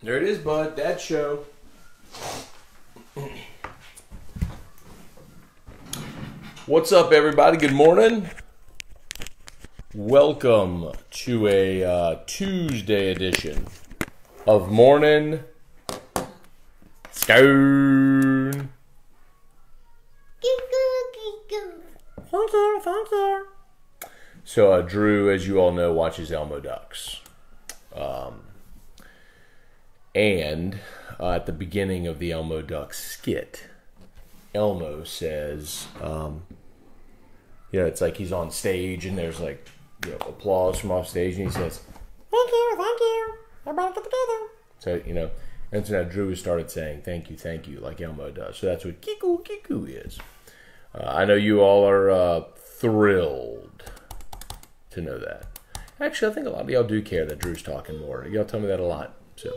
There it is, bud. That show. What's up, everybody? Good morning. Welcome to a Tuesday edition of Morning Scone. So, Drew, as you all know, watches Elmo Ducks. And at the beginning of the Elmo Ducks skit, Elmo says, it's like he's on stage and there's like, applause from off stage, and he says, thank you, everybody get together. So, and so now Drew has started saying, thank you, like Elmo does. So that's what Kiku is. I know you all are thrilled to know that. Actually, I think a lot of y'all do care that Drew's talking more. Y'all tell me that a lot. So,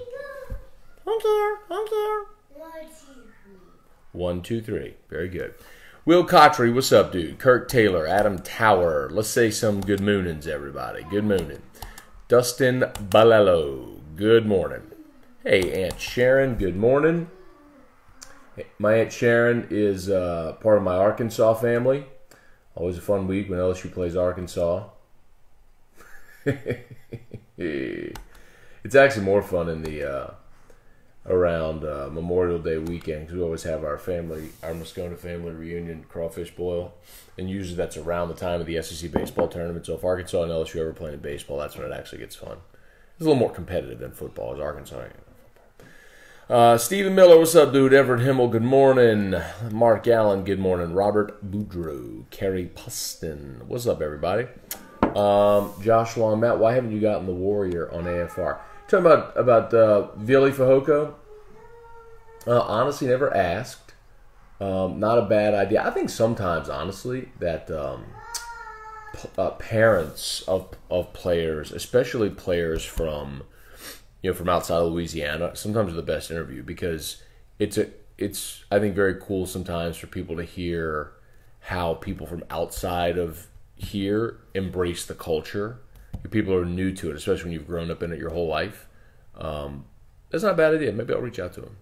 thank you. 1, 2, 3. Very good. Will Cottrey, what's up, dude? Kirk Taylor, Adam Tower. Let's say some good moonings, everybody. Good mooning. Dustin Balello, good morning. Hey, Aunt Sharon, good morning. My Aunt Sharon is part of my Arkansas family. Always a fun week when LSU plays Arkansas. It's actually more fun in the around Memorial Day weekend, because we always have our Scone family reunion crawfish boil, and usually that's around the time of the SEC baseball tournament. So if Arkansas and LSU ever playing baseball, that's when it actually gets fun. It's a little more competitive than football, as Arkansas. Stephen Miller, what's up, dude? Everett Himmel, good morning. Mark Allen, good morning. Robert Boudreaux, Kerry Puston, what's up, everybody? Joshua and Matt, why haven't you gotten the Warrior on AFR? Talking about Vili Fehoko. Honestly, never asked. Not a bad idea. I think sometimes, honestly, that parents of players, especially players from outside of Louisiana, sometimes are the best interview, because it's I think very cool sometimes for people to hear how people from outside of here embrace the culture. People are new to it, especially when you've grown up in it your whole life. That's not a bad idea. Maybe I'll reach out to him.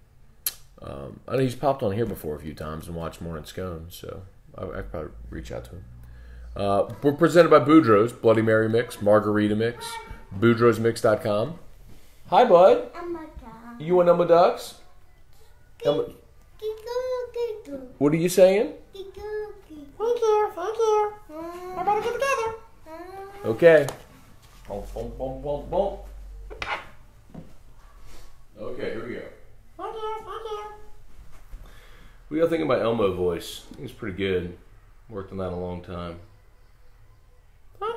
I know he's popped on here before a few times and watched Morning Scone, so I could probably reach out to him. We're presented by Boudreaux's Bloody Mary Mix, Margarita Mix, BoudreauxMix.com. Hi, bud. You want Elmo Ducks? What are you saying? Thank you. Everybody get together. Okay. Boom, boom, boom, boom. Okay, here we go. Thank you. What y'all thinking about Elmo voice? I think it's pretty good. Worked on that a long time. Thank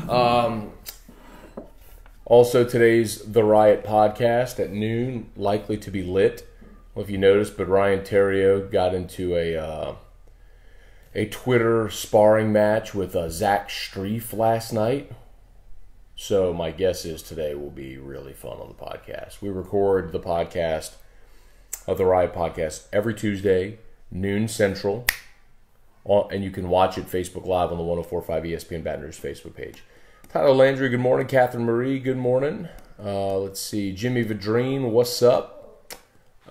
you. Also, today's The Riot podcast at noon, likely to be lit. Well, if you noticed, but Ryan Theriot got into a Twitter sparring match with Zach Strief last night. So my guess is today will be really fun on the podcast. We record the podcast of the Riot podcast every Tuesday, noon Central, and you can watch it Facebook Live on the 104.5 ESPN Baton Rouge Facebook page. Tyler Landry, good morning. Catherine Marie, good morning. Let's see. Jimmy Vadreen, what's up?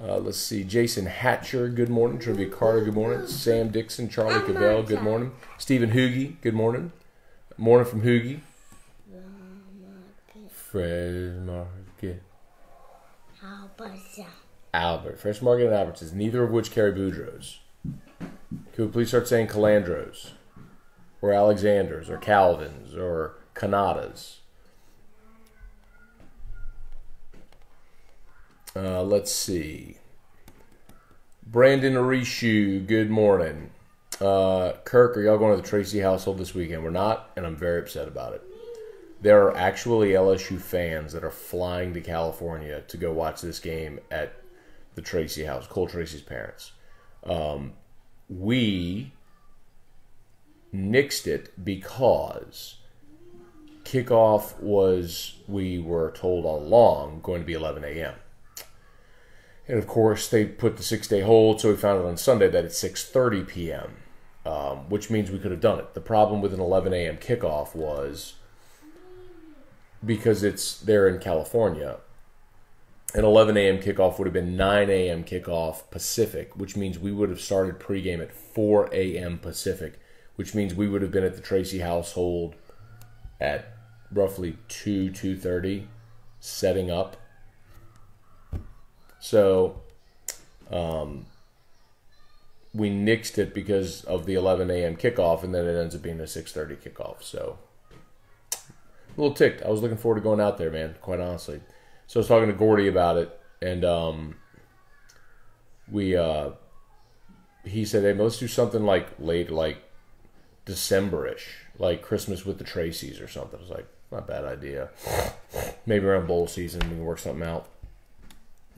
Let's see. Jason Hatcher, good morning. Trivia Carter, good morning. Sam Dixon, Charlie Cabell, good morning. Stephen Hoogie, good morning. Morning from Hoogie. Fresh Market. Albert. Fresh Market and Albertsons, neither of which carry Boudreaux's. Could we please start saying Calandros? Or Alexanders, or Calvins, or Canadas? Let's see. Brandon Arishu, good morning. Kirk, are y'all going to the Tracy household this weekend? We're not, and I'm very upset about it. There are actually LSU fans that are flying to California to go watch this game at the Tracy house, Cole Tracy's parents. We nixed it because kickoff was, we were told all along, going to be 11 a.m. And, of course, they put the 6-day hold, so we found out on Sunday that it's 6:30 p.m. which means we could have done it. The problem with an 11 a.m. kickoff was because they're in California. An 11 a.m. kickoff would have been 9 a.m. kickoff Pacific, which means we would have started pregame at 4 a.m. Pacific, which means we would have been at the Tracy household at roughly 2:30, setting up. So we nixed it because of the 11 a.m. kickoff, and then it ends up being a 6:30 kickoff. So a little ticked. I was looking forward to going out there, man, quite honestly. So I was talking to Gordy about it, and he said, hey, let's do something like late, like December-ish, like Christmas with the Tracys or something. I was like, not a bad idea. Maybe around bowl season we can work something out.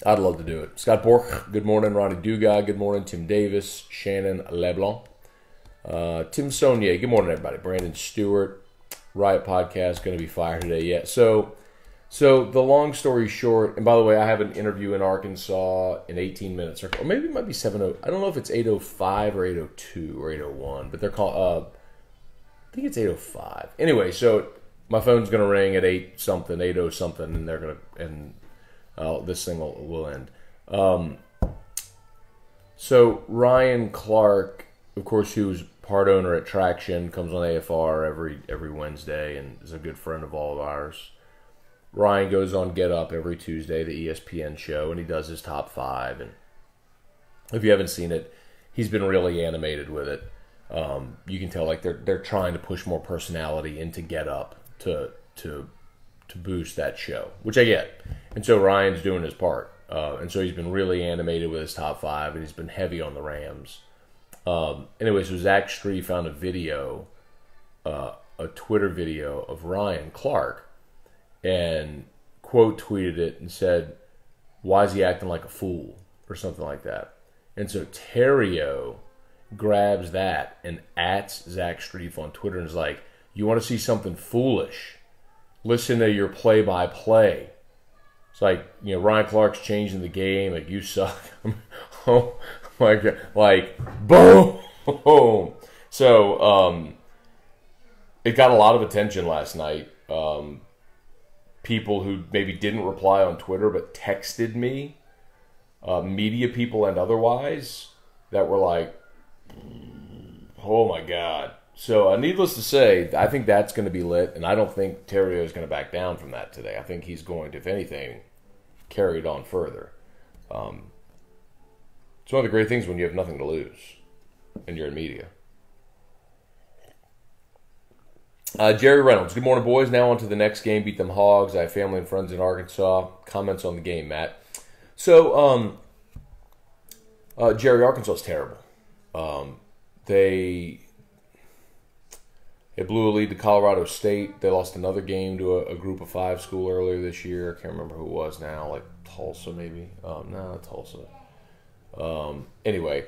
I'd love to do it. Scott Bork, good morning. Ronnie Dugas, good morning. Tim Davis, Shannon LeBlanc, Tim Saunier, good morning, everybody. Brandon Stewart, Riot Podcast, going to be fire today. Yeah, so the long story short, and by the way, I have an interview in Arkansas in 18 minutes, or maybe it might be 7:00. I don't know if it's 8:05 or 8:02 or 8:01, but they're called. I think it's 8:05. Anyway, so my phone's gonna ring at 8-something, 8:0-something, and they're gonna this thing will end. So Ryan Clark, of course, who's part owner at Traction, comes on AFR every Wednesday, and is a good friend of all of ours. Ryan goes on Get Up every Tuesday, the ESPN show, and he does his top 5. And if you haven't seen it, he's been really animated with it. You can tell like they're trying to push more personality into Get Up to boost that show, which I get. And so Ryan's doing his part, and so he's been really animated with his top 5, and he's been heavy on the Rams. Anyway, so Zach Strief found a video, a Twitter video of Ryan Clark, and quote tweeted it and said, why is he acting like a fool, or something like that. And so Theriot grabs that and ats Zach Strief on Twitter and is like, you want to see something foolish? Listen to your play-by-play. It's like, Ryan Clark's changing the game, like, you suck. Oh my God. Like, boom! So, it got a lot of attention last night. People who maybe didn't reply on Twitter but texted me, media people and otherwise, that were like, oh my God. So needless to say, I think that's going to be lit, and I don't think Theriot is going to back down from that today. I think he's going to, if anything, carry it on further. It's one of the great things when you have nothing to lose and you're in media. Jerry Reynolds, good morning, boys. Now on to the next game. Beat them Hogs. I have family and friends in Arkansas. Comments on the game, Matt. So, Jerry, Arkansas is terrible. They blew a lead to Colorado State. They lost another game to a group of 5 school earlier this year. I can't remember who it was now, like Tulsa maybe. No, not Tulsa. Anyway,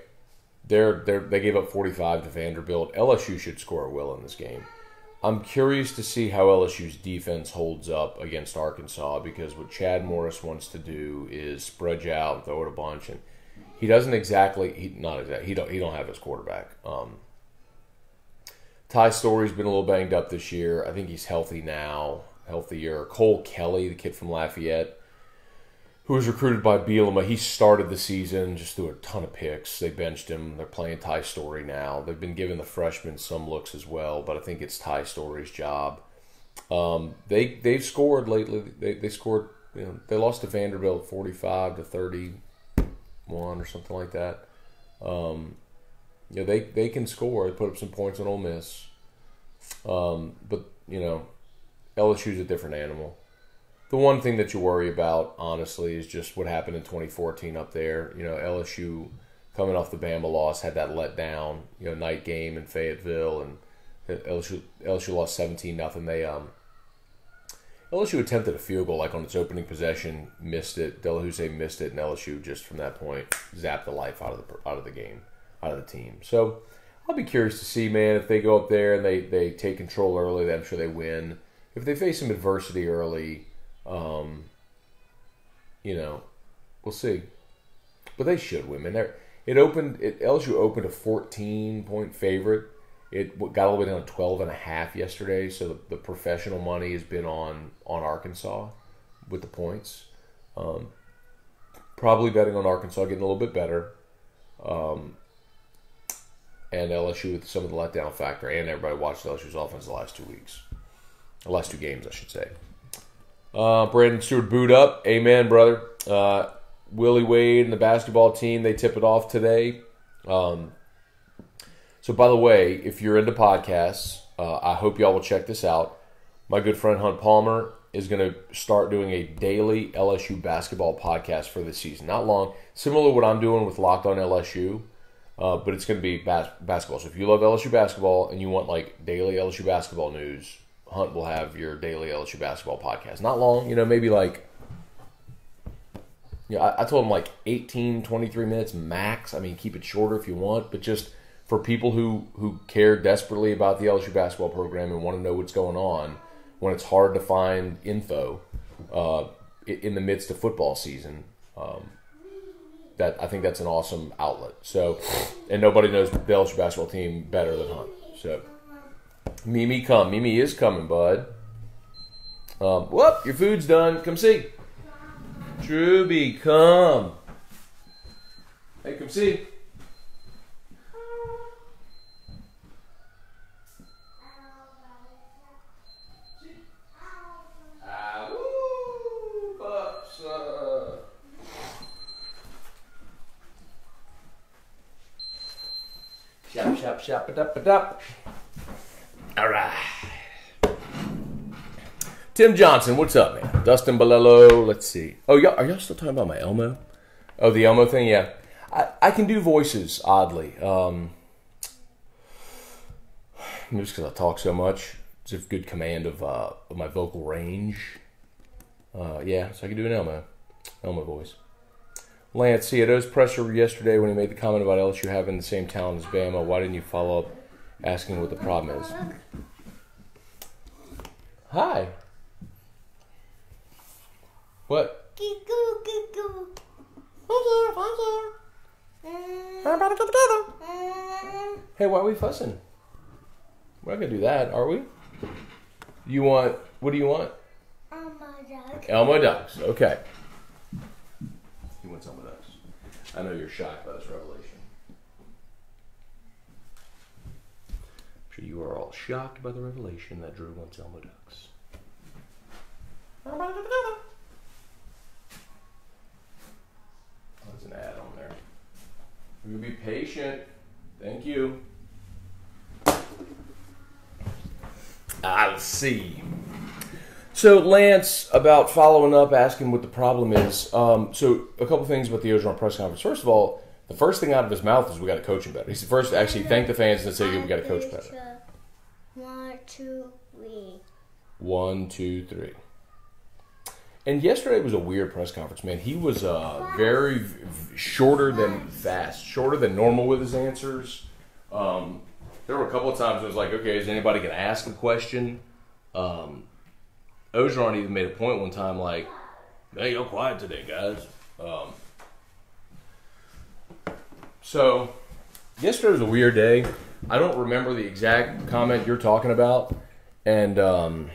they gave up 45 to Vanderbilt. LSU should score a will in this game. I'm curious to see how LSU's defense holds up against Arkansas, because what Chad Morris wants to do is spread you out and throw it a bunch, and he doesn't exactly. He don't have his quarterback. Ty Story's been a little banged up this year. I think he's healthy now, healthier. Cole Kelly, the kid from Lafayette, who was recruited by Bielema, he started the season, just threw a ton of picks. They benched him. They're playing Ty Story now. They've been giving the freshmen some looks as well, but I think it's Ty Story's job. They've scored lately. They scored. They lost to Vanderbilt 45-31 or something like that. They can score. They put up some points on Ole Miss. But LSU's a different animal. The one thing that you worry about, honestly, is just what happened in 2014 up there. LSU coming off the Bama loss had that letdown, night game in Fayetteville, and LSU lost 17-0. LSU attempted a field goal like on its opening possession, missed it. Delahousse missed it, and LSU just from that point zapped the life out of the game, out of the team. So I'll be curious to see, man, if they go up there and they take control early, I'm sure they win. If they face some adversity early, we'll see. But they should win, man. LSU opened a 14-point favorite. It got all the way down to 12.5 yesterday. So the professional money has been on Arkansas with the points. Probably betting on Arkansas getting a little bit better. And LSU with some of the letdown factor, and everybody watched LSU's offense the last 2 weeks. The last 2 games, I should say. Brandon Stewart boot up. Amen, brother. Willie Wade and the basketball team, they tip it off today. So, by the way, if you're into podcasts, I hope y'all will check this out. My good friend Hunt Palmer is going to start doing a daily LSU basketball podcast for this season. Not long. Similar to what I'm doing with Locked on LSU. But it's going to be basketball. So if you love LSU basketball and you want like daily LSU basketball news, Hunt will have your daily LSU basketball podcast. Not long, maybe like, I told him like 18, 23 minutes max. I mean, keep it shorter if you want, but just for people who care desperately about the LSU basketball program and want to know what's going on when it's hard to find info in the midst of football season. I think that's an awesome outlet. So, and nobody knows the LSU basketball team better than Hunt. So, Mimi come. Mimi is coming, bud. Whoop, your food's done. Come see. Truby, come. Hey, come see. Shop. All right. Tim Johnson, what's up, man? Dustin Balello, let's see. Oh, are y'all still talking about my Elmo? Oh, the Elmo thing, yeah. I can do voices, oddly. Just because I talk so much. It's a good command of my vocal range. Yeah, so I can do an Elmo voice. Lance, he had O's pressure yesterday when he made the comment about LSU having the same talent as Bama. Why didn't you follow up asking what the problem is? Hi. What? Everybody get together. Hey, why are we fussing? We're not going to do that, are we? What do you want? Elmo Ducks. Elmo Ducks, okay. You want some of those? I know you're shocked by this revelation. I'm sure you are all shocked by the revelation that Drew wants Elmo Ducks. Oh, there's an ad on there. We're going to be patient. Thank you. Let's see. So, Lance, about following up, asking what the problem is. So, a couple things about the Ogeron press conference. First of all, the first thing out of his mouth is we got to coach him better. He said first, actually, thank the fans and say we got to coach better. 1, 2, 3. 1, 2, 3. And yesterday was a weird press conference, man. He was very shorter than fast, shorter than normal with his answers. There were a couple of times it was like, okay, is anybody going to ask a question? Ogeron even made a point one time like, hey, you're quiet today, guys. So, yesterday was a weird day. I don't remember the exact comment you're talking about. And I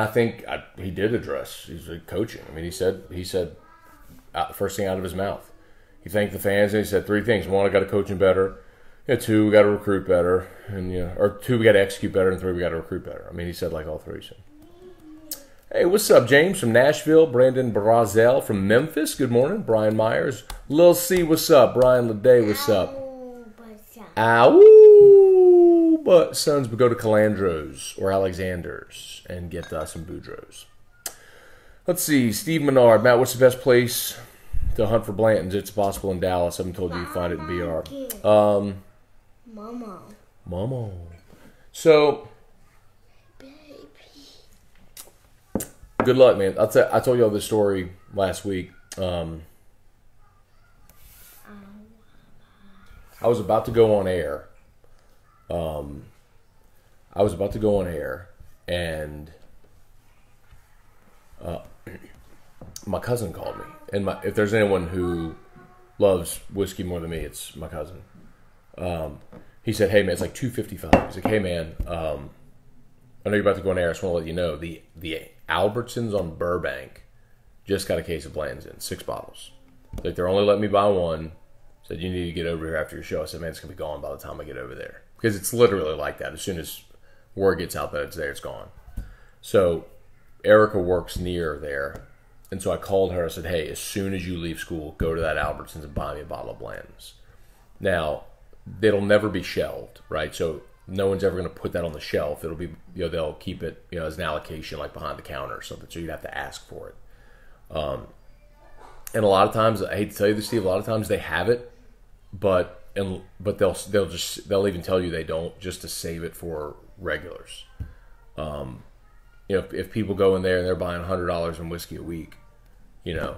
think he did address, he's like coaching. I mean, he said the first thing out of his mouth. He thanked the fans and he said 3 things. 1, I got to coach him better. 2, we got to recruit better, and or 2, we got to execute better, and 3, we got to recruit better. I mean, he said like all 3. So. Hey, what's up, James from Nashville? Brandon Brazel from Memphis. Good morning, Brian Myers. Lil C, what's up? Brian Leday, what's up? Ow, but sons, but go to Calandros or Alexander's and get some Boudreaux. Let's see, Steve Menard. Matt, what's the best place to hunt for Blantons? It's possible in Dallas. I haven't told you you find it in BR. Momo. So, good luck, man. I told y'all this story last week. I was about to go on air. and my cousin called me. And if there's anyone who loves whiskey more than me, it's my cousin. He said, hey, man, it's like $2.55. He's like, hey, man, I know you're about to go on air. I just want to let you know, the Albertsons on Burbank just got a case of Blanton's in, 6 bottles. Like, they're only letting me buy one. Said, you need to get over here after your show. I said, man, it's going to be gone by the time I get over there. Because it's literally like that. As soon as word gets out that it's there, it's gone. So Erica works near there. And so I called her. I said, hey, as soon as you leave school, go to that Albertsons and buy me a bottle of Blanton's. Now, it'll never be shelved, right? So no one's ever going to put that on the shelf. It'll be, they'll keep it, as an allocation, like behind the counter or something. So you'd have to ask for it. And a lot of times, I hate to tell you this, Steve, a lot of times they have it, but they'll even tell you they don't, just to save it for regulars. If people go in there and they're buying $100 in whiskey a week, they're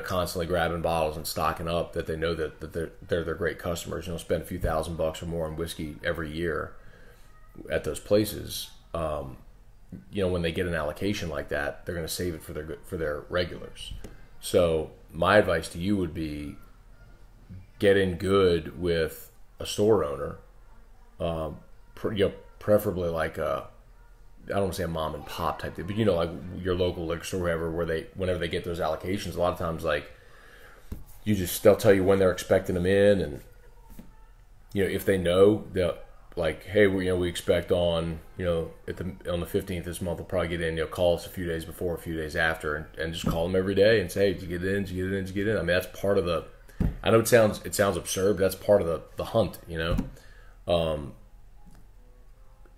constantly grabbing bottles and stocking up, that they know that they're great customers. Spend a few $1,000s or more on whiskey every year at those places. When they get an allocation like that, they're going to save it for their regulars. So my advice to you would be, get in good with a store owner, preferably like I don't want to say a mom and pop type thing, but like your local liquor store, wherever, whenever they get those allocations, a lot of times, like, they'll tell you when they're expecting them in, and if they know, they'll, like, hey, we expect on on the 15th this month, we'll probably get in. Call us a few days before, a few days after, and just call them every day and say, hey, did you get in? Did you get in? Did you get in? I mean, that's part of the. I know it sounds absurd, but that's part of the hunt.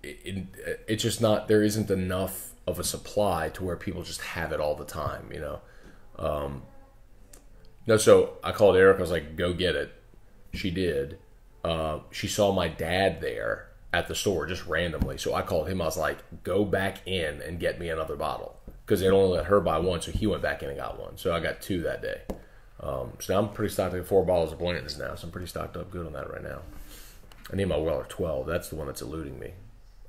It's just not, there isn't enough of a supply to where people just have it all the time, so I called Eric. I was like, go get it. She did. She saw my dad there at the store just randomly. So I called him. I was like, go back in and get me another bottle. Because they'd only let her buy one, so he went back in and got one. So I got 2 that day. So now I'm pretty stocked. I have 4 bottles of Blanton's now, so I'm pretty stocked up good on that right now. I need my Weller 12. That's the one that's eluding me.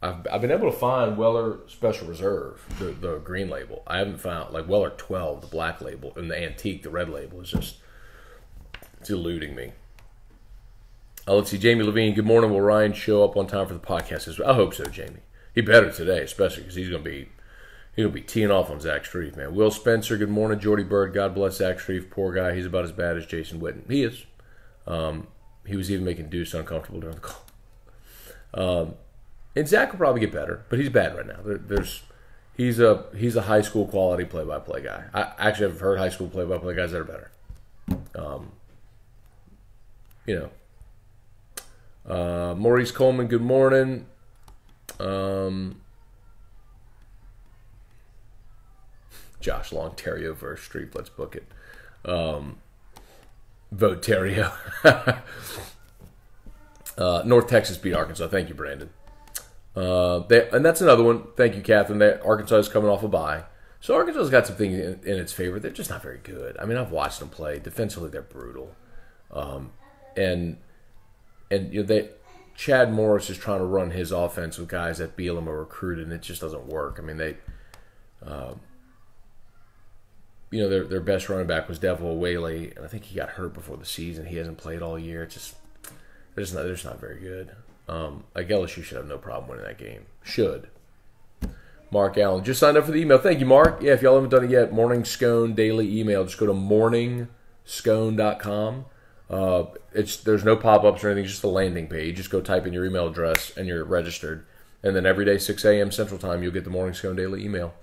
I've been able to find Weller Special Reserve, the green label. I haven't found, like, Weller 12, the black label, and the antique, the red label, is just, it's eluding me. Let's see, Jamie Levine, good morning. Will Ryan show up on time for the podcast? I hope so, Jamie. He better today, especially because he'll be teeing off on Zach Strief, man. Will Spencer, good morning. Jordy Bird, God bless Zach Strief. Poor guy, he's about as bad as Jason Witten. He is. He was even making Deuce uncomfortable during the call. And Zach will probably get better, but he's bad right now. He's a high school quality play-by-play guy. I actually have heard high school play-by-play guys that are better. Maurice Coleman, good morning. Josh Long, Theriot versus Strief. Let's book it. Vote Theriot. North Texas beat Arkansas. Thank you, Brandon. And that's another one. Thank you, Catherine. Arkansas is coming off a bye. So Arkansas's got some things in its favor. They're just not very good. I mean, I've watched them play. Defensively, they're brutal. Chad Morris is trying to run his offense with guys that Bielema are recruited, and it just doesn't work. I mean, their best running back was Devil Whaley, and I think he got hurt before the season. He hasn't played all year. They're just not very good. LSU should have no problem winning that game. Should. Mark Allen just signed up for the email. Thank you, Mark. Yeah, if y'all haven't done it yet, Morning Scone daily email. Just go to morningscone.com. There's no pop-ups or anything, just a landing page. Just go type in your email address and you're registered. And then every day, 6 a.m. Central Time, you'll get the Morning Scone daily email.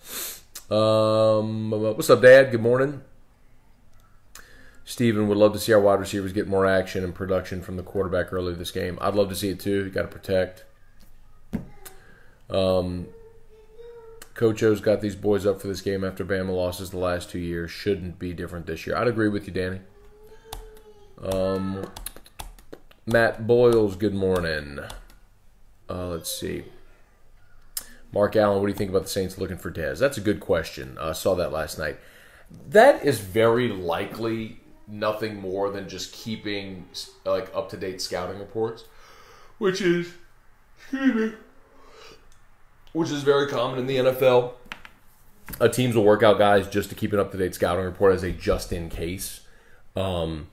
What's up, Dad? Good morning. Steven would love to see our wide receivers get more action and production from the quarterback early this game. I'd love to see it too. You got to protect. Coach O's got these boys up for this game after Bama losses the last 2 years. Shouldn't be different this year. I'd agree with you, Danny. Matt Boyles, good morning. Let's see. Mark Allen, what do you think about the Saints looking for Dez? That's a good question. I saw that last night. That is very likely nothing more than just keeping up-to-date scouting reports, which is very common in the NFL. teams will work out guys just to keep an up-to-date scouting report as a just-in-case. I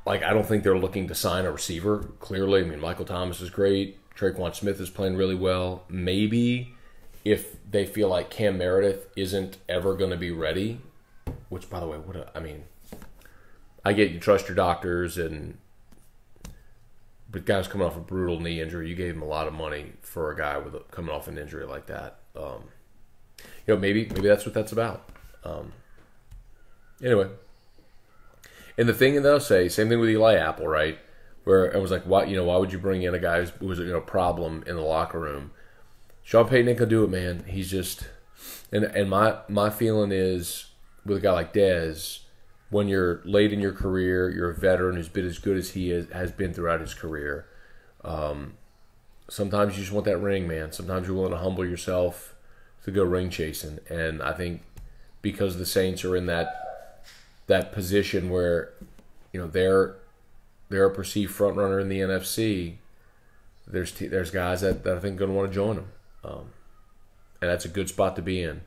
don't think they're looking to sign a receiver, clearly. I mean, Michael Thomas is great. Traquan Smith is playing really well. Maybe if they feel like Cam Meredith isn't ever going to be ready, which, by the way, I get you trust your doctors, but guys coming off a brutal knee injury, you gave him a lot of money for a guy coming off an injury like that. Maybe that's what that's about. Anyway. And the thing that they'll say, same thing with Eli Apple, right? Where it was like, why would you bring in a guy who was a problem in the locker room? Sean Payton ain't gonna do it, man. He's just, and my feeling is with a guy like Dez, when you're late in your career, you're a veteran who's been as good as he has been throughout his career. Sometimes you just want that ring, man. Sometimes you're willing to humble yourself to go ring chasing, and I think because the Saints are in that position where, they're a perceived front runner in the NFC. There's guys that I think are going to want to join them, and that's a good spot to be in.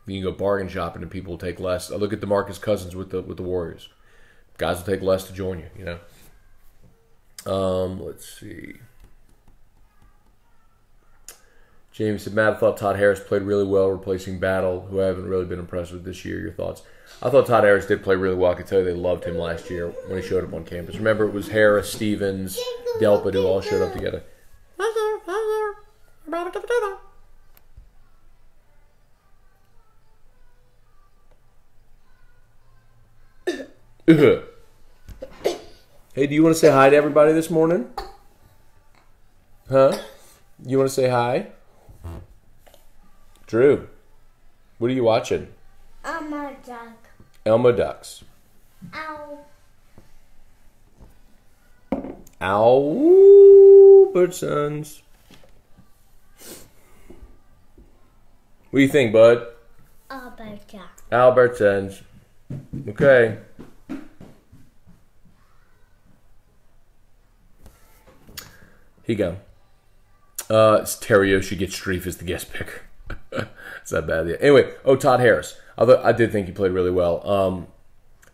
You can go bargain shopping and people will take less. I look at DeMarcus Cousins with the Warriors. Guys will take less to join you. Let's see. Jamie said, Matt, I thought Todd Harris played really well replacing Battle, who I haven't really been impressed with this year. Your thoughts? I thought Todd Harris did play really well. I could tell you they loved him last year when he showed up on campus. Remember, it was Harris, Stevens, Delpit who all showed up together. Hey, do you want to say hi to everybody this morning? Huh? You want to say hi? Drew, what are you watching? Elmo Duck. Elmo Ducks. Ow. Albertsons. What do you think, bud? Albertsons. Okay. Here you go. Theriot should get Strief as the guest picker. It's not bad. Anyway, Todd Harris. I did think he played really well.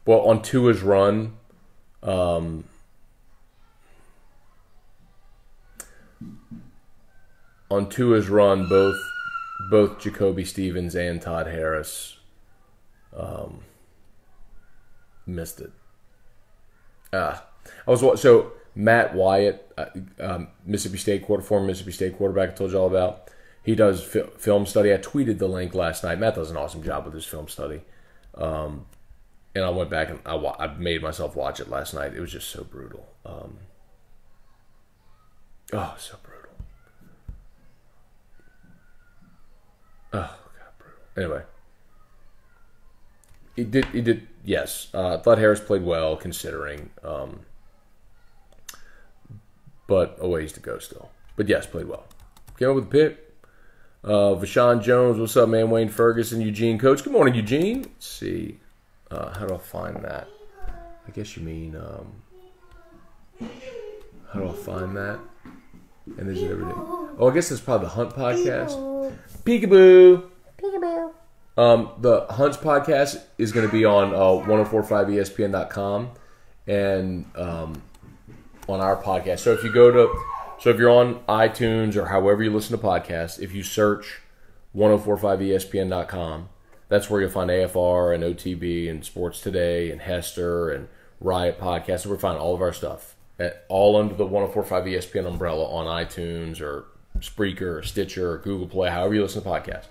On Tua's run, both Jacoby Stevens and Todd Harris missed it. Matt Wyatt, former Mississippi State quarterback, I told you all about. He does film study. I tweeted the link last night. Matt does an awesome job with his film study. And I went back and I made myself watch it last night. It was just so brutal. So brutal. Oh, God, brutal. Anyway. He did, yes. Thought Harris played well, considering. But a ways to go still. But yes, played well. Came up with a pick. Vashawn Jones, what's up, man? Wayne Ferguson, Eugene Coach. Good morning, Eugene. Let's see. How do I find that? I guess you mean, how do I find that? And is it every day? Oh, I guess it's probably the Hunt podcast. Peekaboo. Peekaboo. The Hunts podcast is going to be on 1045ESPN.com and on our podcast. So if you're on iTunes or however you listen to podcasts, if you search 1045ESPN.com, that's where you'll find AFR and OTB and Sports Today and Hester and Riot Podcast. So we'll find all of our stuff all under the 1045 ESPN umbrella on iTunes or Spreaker or Stitcher or Google Play, however you listen to podcasts.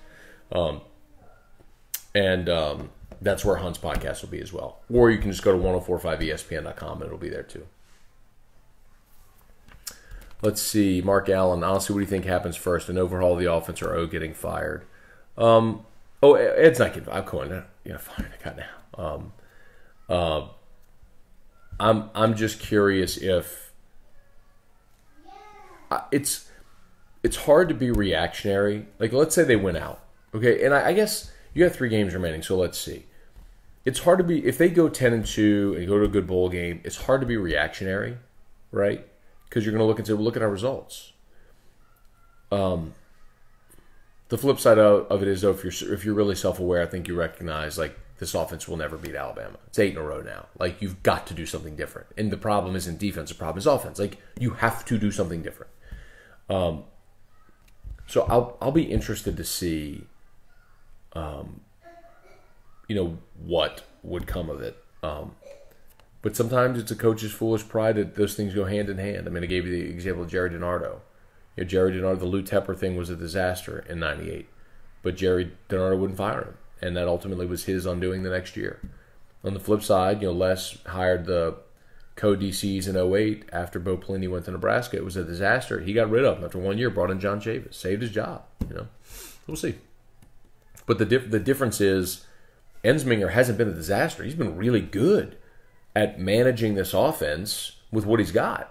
That's where Hunt's podcast will be as well. Or you can just go to 1045ESPN.com and it'll be there too. Let's see. Mark Allen, honestly, what do you think happens first? An overhaul of the offense or O getting fired? Ed's not getting fired. I'm going to fire the guy now. I'm just curious if it's hard to be reactionary. Like, let's say they win out. Okay, and I guess you have 3 games remaining, so let's see. It's hard to be, if they go 10-2 and go to a good bowl game, it's hard to be reactionary, right? Because you're going to look and say, well, look at our results. The flip side of it is, though, if you're really self-aware, I think you recognize, like, this offense will never beat Alabama. It's 8 in a row now. Like, you've got to do something different. And the problem isn't defense. The problem is offense. Like, you have to do something different. So I'll be interested to see, what would come of it. But sometimes it's a coach's foolish pride that those things go hand in hand. I mean, I gave you the example of Jerry DiNardo. Jerry DiNardo, the Lou Tepper thing was a disaster in '98. But Jerry DiNardo wouldn't fire him. And that ultimately was his undoing the next year. On the flip side, Les hired the co-DCs in '08 after Bo Pelini went to Nebraska. It was a disaster. He got rid of him after 1 year, brought in John Chavis, saved his job. We'll see. But the difference is Ensminger hasn't been a disaster. He's been really good at managing this offense with what he's got.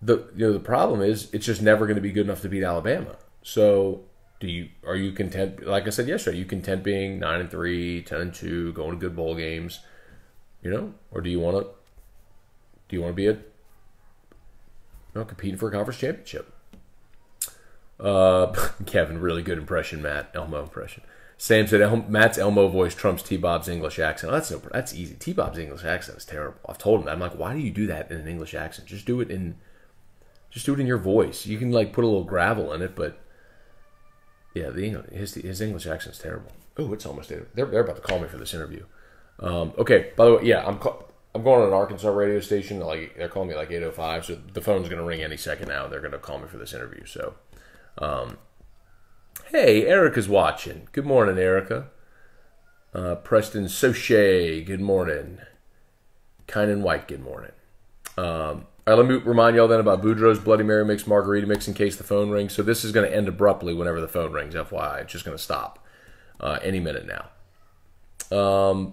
The problem is it's just never going to be good enough to beat Alabama. So are you content? Like I said yesterday, are you content being 9-3, 10-2, going to good bowl games? Or do you want to be competing for a conference championship? Kevin, really good impression, Matt. Elmo impression. Sam said Matt's Elmo voice trumps T-Bob's English accent. Oh, that's easy. T-Bob's English accent is terrible. I've told him that. I'm like, why do you do that in an English accent? Just do it in your voice. You can put a little gravel in it, but yeah, his English accent's terrible. Oh, it's almost there. They're about to call me for this interview. Okay. By the way, yeah, I'm going on an Arkansas radio station. Like they're calling me 8:05, so the phone's going to ring any second now. They're going to call me for this interview. So, hey, Erica's watching. Good morning, Erica. Preston Soche, good morning. Kynan White, good morning. All right, let me remind y'all then about Boudreaux's Bloody Mary mix, margarita mix in case the phone rings. So this is going to end abruptly whenever the phone rings, FYI. It's just going to stop any minute now. I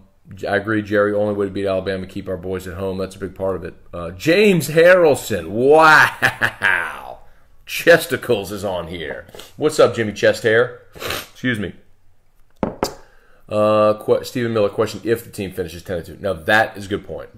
agree, Jerry. Only way to beat Alabama, keep our boys at home. That's a big part of it. James Harrelson. Wow. Chesticles is on here. What's up, Jimmy Chest Hair? Excuse me. Stephen Miller question, if the team finishes 10-2. Now, that is a good point.